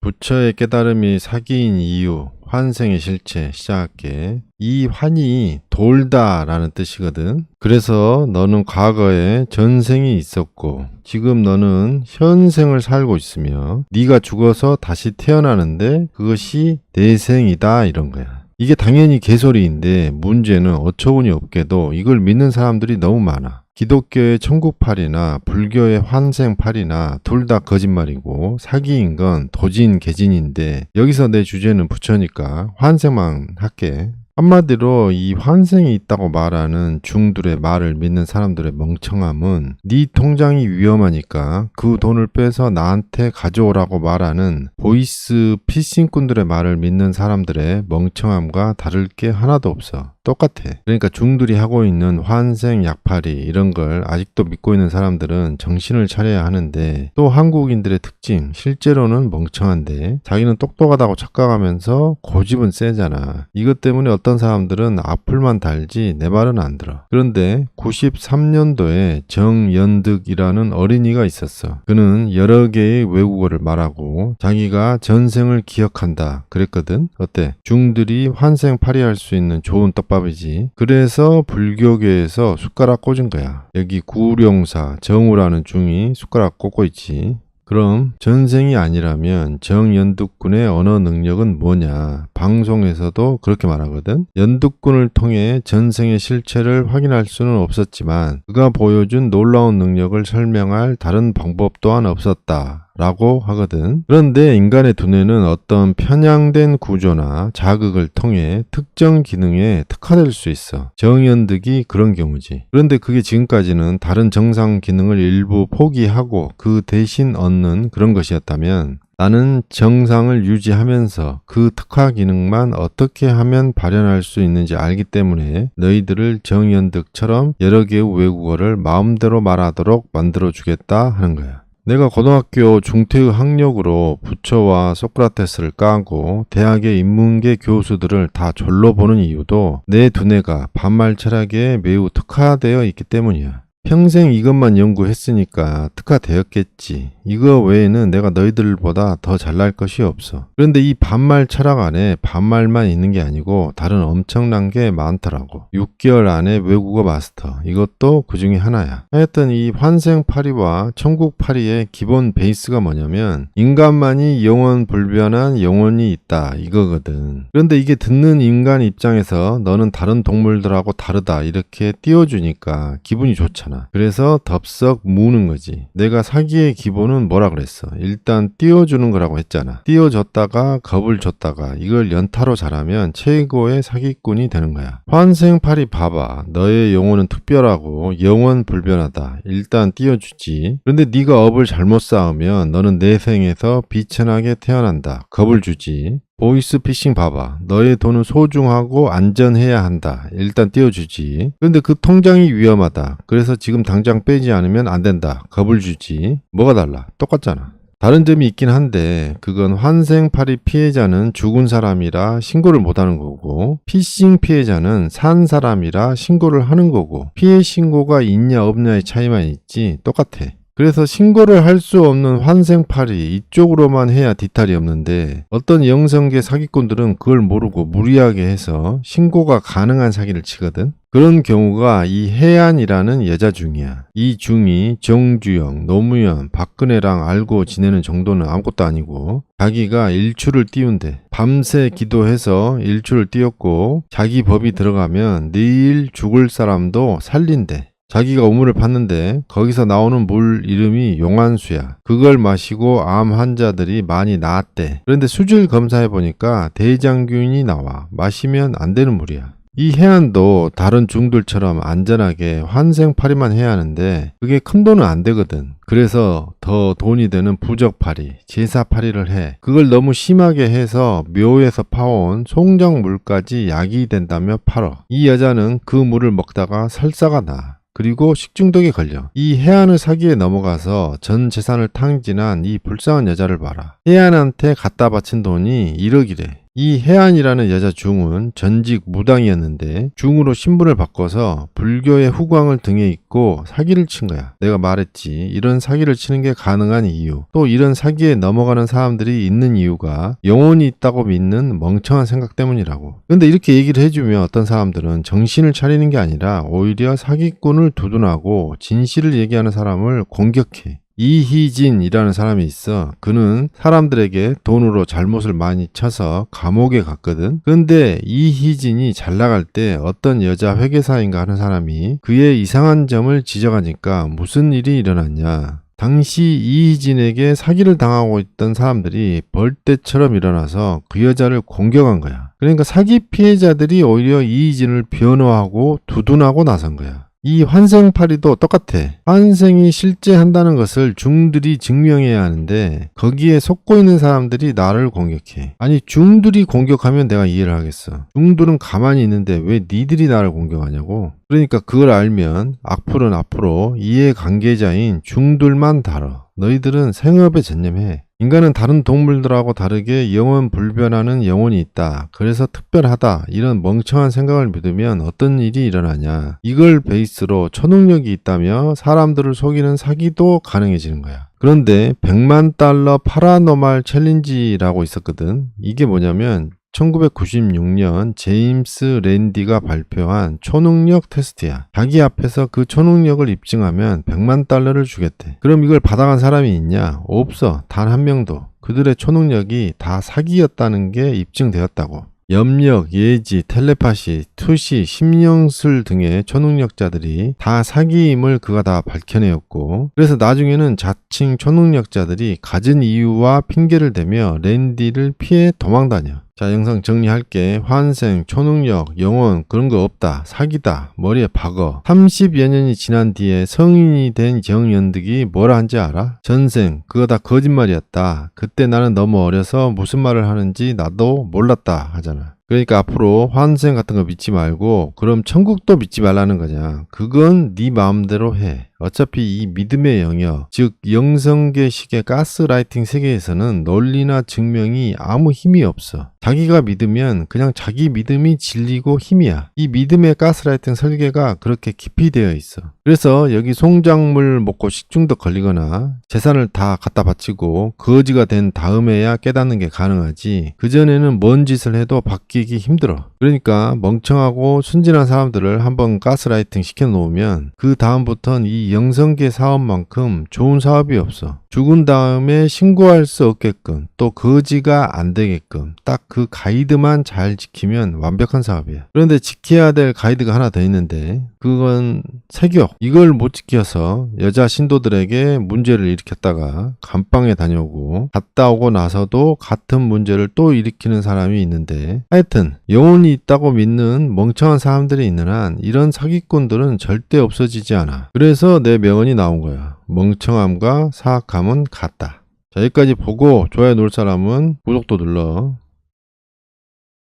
부처의 깨달음이 사기인 이유, 환생의 실체 시작할게. 이 환이 돌다 라는 뜻이거든. 그래서 너는 과거에 전생이 있었고 지금 너는 현생을 살고 있으며 네가 죽어서 다시 태어나는데 그것이 내생이다 이런 거야. 이게 당연히 개소리인데 문제는 어처구니 없게도 이걸 믿는 사람들이 너무 많아. 기독교의 천국팔이나 불교의 환생팔이나 둘 다 거짓말이고 사기인 건 도진 개진인데 여기서 내 주제는 부처니까 환생만 할게. 한마디로 이 환생이 있다고 말하는 중들의 말을 믿는 사람들의 멍청함은 네 통장이 위험하니까 그 돈을 빼서 나한테 가져오라고 말하는 보이스 피싱꾼들의 말을 믿는 사람들의 멍청함과 다를 게 하나도 없어. 똑같아. 그러니까 중들이 하고 있는 환생 약팔이 이런 걸 아직도 믿고 있는 사람들은 정신을 차려야 하는데 또 한국인들의 특징 실제로는 멍청한데 자기는 똑똑하다고 착각하면서 고집은 세잖아. 이것 때문에 어떤 사람들은 악플만 달지 내 말은 안 들어. 그런데 93년도에 정연득이라는 어린이가 있었어. 그는 여러 개의 외국어를 말하고 자기가 전생을 기억한다 그랬거든. 어때? 중들이 환생팔이할 수 있는 좋은 떡밥이지. 그래서 불교계에서 숟가락 꽂은 거야. 여기 구룡사 정우라는 중이 숟가락 꽂고 있지. 그럼 전생이 아니라면 정연득군의 언어 능력은 뭐냐? 방송에서도 그렇게 말하거든. 연득군을 통해 전생의 실체를 확인할 수는 없었지만 그가 보여준 놀라운 능력을 설명할 다른 방법 또한 없었다. 라고 하거든. 그런데 인간의 두뇌는 어떤 편향된 구조나 자극을 통해 특정 기능에 특화될 수 있어. 정연득이 그런 경우지. 그런데 그게 지금까지는 다른 정상 기능을 일부 포기하고 그 대신 얻는 그런 것이었다면 나는 정상을 유지하면서 그 특화 기능만 어떻게 하면 발현할 수 있는지 알기 때문에 너희들을 정연득처럼 여러 개의 외국어를 마음대로 말하도록 만들어주겠다 하는 거야. 내가 고등학교 중퇴의 학력으로 부처와 소크라테스를 까고 대학의 인문계 교수들을 다 졸로 보는 이유도 내 두뇌가 반말 철학에 매우 특화되어 있기 때문이야. 평생 이것만 연구했으니까 특화되었겠지. 이거 외에는 내가 너희들보다 더 잘날 것이 없어. 그런데 이 반말 철학 안에 반말만 있는 게 아니고 다른 엄청난 게 많더라고. 6개월 안에 외국어 마스터. 이것도 그 중에 하나야. 하여튼 이 환생팔이와 천국팔이의 기본 베이스가 뭐냐면 인간만이 영원 불변한 영혼이 있다 이거거든. 그런데 이게 듣는 인간 입장에서 너는 다른 동물들하고 다르다 이렇게 띄워주니까 기분이 좋잖아. 그래서 덥석 무는 거지. 내가 사기의 기본은 뭐라 그랬어? 일단 띄워주는 거라고 했잖아. 띄워줬다가 겁을 줬다가 이걸 연타로 잘하면 최고의 사기꾼이 되는 거야. 환생팔이 봐봐. 너의 영혼은 특별하고 영원 불변하다. 일단 띄워주지. 그런데 네가 업을 잘못 쌓으면 너는 내생에서 비천하게 태어난다. 겁을 주지. 보이스 피싱 봐봐. 너의 돈은 소중하고 안전해야 한다. 일단 띄워주지. 그런데 그 통장이 위험하다. 그래서 지금 당장 빼지 않으면 안 된다. 겁을 주지. 뭐가 달라? 똑같잖아. 다른 점이 있긴 한데 그건 환생팔이 피해자는 죽은 사람이라 신고를 못하는 거고 피싱 피해자는 산 사람이라 신고를 하는 거고 피해 신고가 있냐 없냐의 차이만 있지 똑같아. 그래서 신고를 할 수 없는 환생팔이 이쪽으로만 해야 뒤탈이 없는데 어떤 영성계 사기꾼들은 그걸 모르고 무리하게 해서 신고가 가능한 사기를 치거든. 그런 경우가 이 해안이라는 여자 중이야. 이 중이 정주영, 노무현, 박근혜랑 알고 지내는 정도는 아무것도 아니고 자기가 일출을 띄운대. 밤새 기도해서 일출을 띄웠고 자기 법이 들어가면 내일 죽을 사람도 살린대. 자기가 우물을 팠는데 거기서 나오는 물 이름이 용안수야. 그걸 마시고 암 환자들이 많이 나았대. 그런데 수질 검사해보니까 대장균이 나와. 마시면 안 되는 물이야. 이 해안도 다른 중들처럼 안전하게 환생팔이만 해야 하는데 그게 큰 돈은 안 되거든. 그래서 더 돈이 되는 부적팔이, 제사팔이를 해. 그걸 너무 심하게 해서 묘에서 파온 송정물까지 약이 된다며 팔어. 이 여자는 그 물을 먹다가 설사가 나. 그리고 식중독에 걸려. 이 해안을 사기에 넘어가서 전 재산을 탕진한 이 불쌍한 여자를 봐라. 해안한테 갖다 바친 돈이 1억이래. 이 혜안이라는 여자 중은 전직 무당이었는데 중으로 신분을 바꿔서 불교의 후광을 등에 입고 사기를 친 거야. 내가 말했지. 이런 사기를 치는 게 가능한 이유, 또 이런 사기에 넘어가는 사람들이 있는 이유가 영혼이 있다고 믿는 멍청한 생각 때문이라고. 근데 이렇게 얘기를 해주면 어떤 사람들은 정신을 차리는 게 아니라 오히려 사기꾼을 두둔하고 진실을 얘기하는 사람을 공격해. 이희진이라는 사람이 있어. 그는 사람들에게 돈으로 잘못을 많이 쳐서 감옥에 갔거든. 근데 이희진이 잘 나갈 때 어떤 여자 회계사인가 하는 사람이 그의 이상한 점을 지적하니까 무슨 일이 일어났냐. 당시 이희진에게 사기를 당하고 있던 사람들이 벌떼처럼 일어나서 그 여자를 공격한 거야. 그러니까 사기 피해자들이 오히려 이희진을 변호하고 두둔하고 나선 거야. 이 환생파리도 똑같아. 환생이 실제 한다는 것을 중들이 증명해야 하는데 거기에 속고 있는 사람들이 나를 공격해. 아니 중들이 공격하면 내가 이해를 하겠어. 중들은 가만히 있는데 왜 니들이 나를 공격하냐고. 그러니까 그걸 알면 악플은 앞으로 이해관계자인 중들만 다뤄. 너희들은 생업에 전념해. 인간은 다른 동물들하고 다르게 영원 불변하는 영혼이 있다. 그래서 특별하다. 이런 멍청한 생각을 믿으면 어떤 일이 일어나냐. 이걸 베이스로 초능력이 있다며 사람들을 속이는 사기도 가능해지는 거야. 그런데 100만 달러 파라노말 챌린지라고 있었거든. 이게 뭐냐면 1996년 제임스 랜디가 발표한 초능력 테스트야. 자기 앞에서 그 초능력을 입증하면 100만 달러를 주겠대. 그럼 이걸 받아간 사람이 있냐? 없어. 단 한 명도. 그들의 초능력이 다 사기였다는 게 입증되었다고. 염력, 예지, 텔레파시, 투시, 심령술 등의 초능력자들이 다 사기임을 그가 다 밝혀내었고, 그래서 나중에는 자칭 초능력자들이 가진 이유와 핑계를 대며 랜디를 피해 도망다녀. 자, 영상 정리할게. 환생, 초능력, 영혼 그런 거 없다. 사기다. 머리에 박어. 30여 년이 지난 뒤에 성인이 된 정연득이 뭐라 한지 알아? 전생, 그거 다 거짓말이었다. 그때 나는 너무 어려서 무슨 말을 하는지 나도 몰랐다 하잖아. 그러니까 앞으로 환생 같은 거 믿지 말고 그럼 천국도 믿지 말라는 거냐. 그건 네 마음대로 해. 어차피 이 믿음의 영역, 즉 영성계식의 가스라이팅 세계에서는 논리나 증명이 아무 힘이 없어. 자기가 믿으면 그냥 자기 믿음이 진리고 힘이야. 이 믿음의 가스라이팅 설계가 그렇게 깊이 되어 있어. 그래서 여기 송작물 먹고 식중독 걸리거나 재산을 다 갖다 바치고 거지가 된 다음에야 깨닫는 게 가능하지, 그전에는 뭔 짓을 해도 바뀌기 힘들어. 그러니까 멍청하고 순진한 사람들을 한번 가스라이팅 시켜놓으면 그 다음부턴 이 영성계 사업만큼 좋은 사업이 없어. 죽은 다음에 신고할 수 없게끔, 또 거지가 안 되게끔 딱 그 가이드만 잘 지키면 완벽한 사업이야. 그런데 지켜야 될 가이드가 하나 더 있는데 그건 세격. 이걸 못 지켜서 여자 신도들에게 문제를 일으켰다가 감방에 다녀오고 갔다 오고 나서도 같은 문제를 또 일으키는 사람이 있는데, 하여튼 영혼이 있다고 믿는 멍청한 사람들이 있는 한 이런 사기꾼들은 절대 없어지지 않아. 그래서 내 명언이 나온 거야. 멍청함과 사악함은 같다. 자, 여기까지 보고 좋아요 누를 사람은 구독도 눌러.